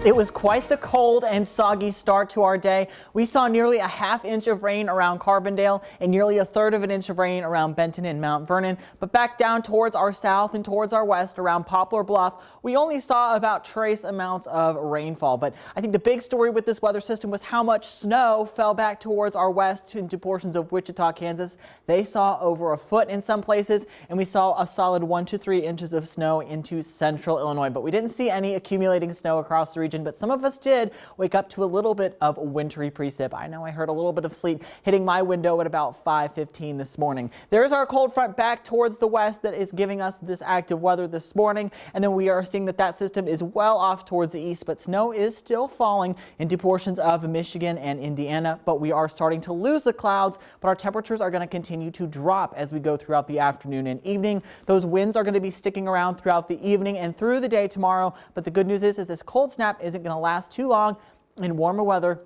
It was quite the cold and soggy start to our day. We saw nearly a ½ inch of rain around Carbondale and nearly a third of an inch of rain around Benton and Mount Vernon. But back down towards our south and towards our west around Poplar Bluff, we only saw about trace amounts of rainfall. But I think the big story with this weather system was how much snow fell back towards our west into portions of Wichita, Kansas. They saw over a foot in some places, and we saw a solid 1 to 3 inches of snow into central Illinois. But we didn't see any accumulating snow across the region. But some of us did wake up to a little bit of wintry precip. I know I heard a little bit of sleet hitting my window at about 5:15 this morning. There's our cold front back towards the west that is giving us this active weather this morning. And then we are seeing that system is well off towards the east, but snow is still falling into portions of Michigan and Indiana. But we are starting to lose the clouds, but our temperatures are going to continue to drop as we go throughout the afternoon and evening. Those winds are going to be sticking around throughout the evening and through the day tomorrow. But the good news is this cold snap isn't going to last too long, and warmer weather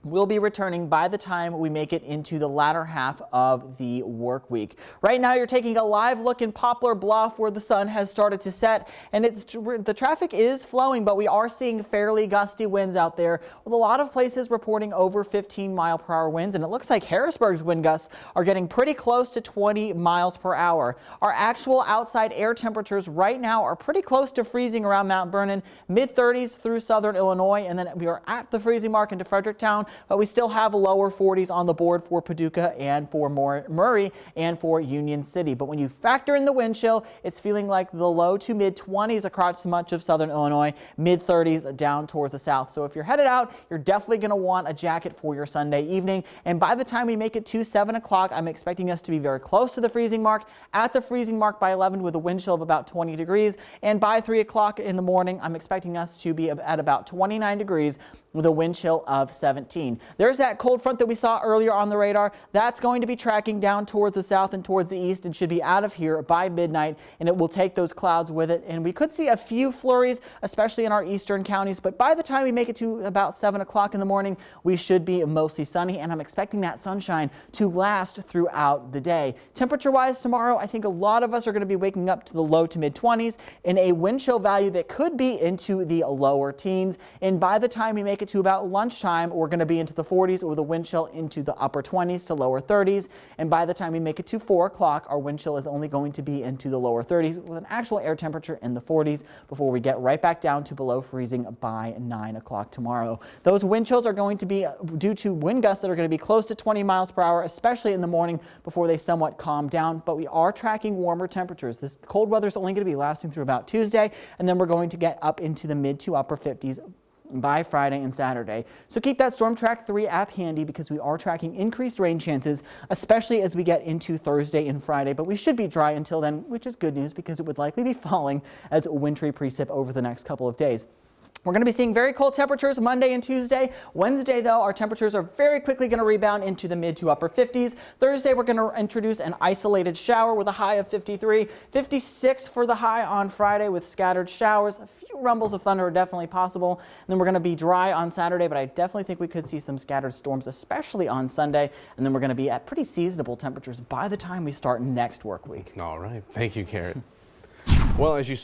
will be returning by the time we make it into the latter half of the work week. Right now, you're taking a live look in Poplar Bluff where the sun has started to set, and the traffic is flowing, but we are seeing fairly gusty winds out there with a lot of places reporting over 15-mile-per-hour winds, and it looks like Harrisburg's wind gusts are getting pretty close to 20 miles per hour. Our actual outside air temperatures right now are pretty close to freezing around Mount Vernon, mid-30s through southern Illinois, and then we are at the freezing mark into Fredericktown. But we still have lower 40s on the board for Paducah and for Murray and for Union City. But when you factor in the wind chill, it's feeling like the low to mid 20s across much of southern Illinois, mid 30s down towards the south. So if you're headed out, you're definitely going to want a jacket for your Sunday evening. And by the time we make it to 7 o'clock, I'm expecting us to be very close to the freezing mark, at the freezing mark by 11 with a wind chill of about 20 degrees. And by 3 o'clock in the morning, I'm expecting us to be at about 29 degrees with a wind chill of 17. There's that cold front that we saw earlier on the radar. That's going to be tracking down towards the south and towards the east and should be out of here by midnight, and it will take those clouds with it. And we could see a few flurries, especially in our eastern counties, but by the time we make it to about 7 o'clock in the morning, we should be mostly sunny, and I'm expecting that sunshine to last throughout the day. Temperature-wise tomorrow, I think a lot of us are going to be waking up to the low to mid 20s and a wind chill value that could be into the lower teens. And by the time we make it to about lunchtime, we're going to be into the 40s with a wind chill into the upper 20s to lower 30s. And by the time we make it to 4 o'clock, our wind chill is only going to be into the lower 30s with an actual air temperature in the 40s before we get right back down to below freezing by 9 o'clock tomorrow. Those wind chills are going to be due to wind gusts that are going to be close to 20 miles per hour, especially in the morning before they somewhat calm down. But we are tracking warmer temperatures. This cold weather is only going to be lasting through about Tuesday, and then we're going to get up into the mid to upper 50s by Friday and Saturday. So keep that Storm Track 3 app handy because we are tracking increased rain chances, especially as we get into Thursday and Friday. But we should be dry until then, which is good news because it would likely be falling as wintry precip over the next couple of days. We're going to be seeing very cold temperatures Monday and Tuesday. Wednesday, though, our temperatures are very quickly going to rebound into the mid to upper 50s. Thursday, we're going to introduce an isolated shower with a high of 53. 56 for the high on Friday with scattered showers. A few rumbles of thunder are definitely possible. And then we're going to be dry on Saturday, but I definitely think we could see some scattered storms, especially on Sunday. And then we're going to be at pretty seasonable temperatures by the time we start next work week. All right. Thank you, Karen. Well, as you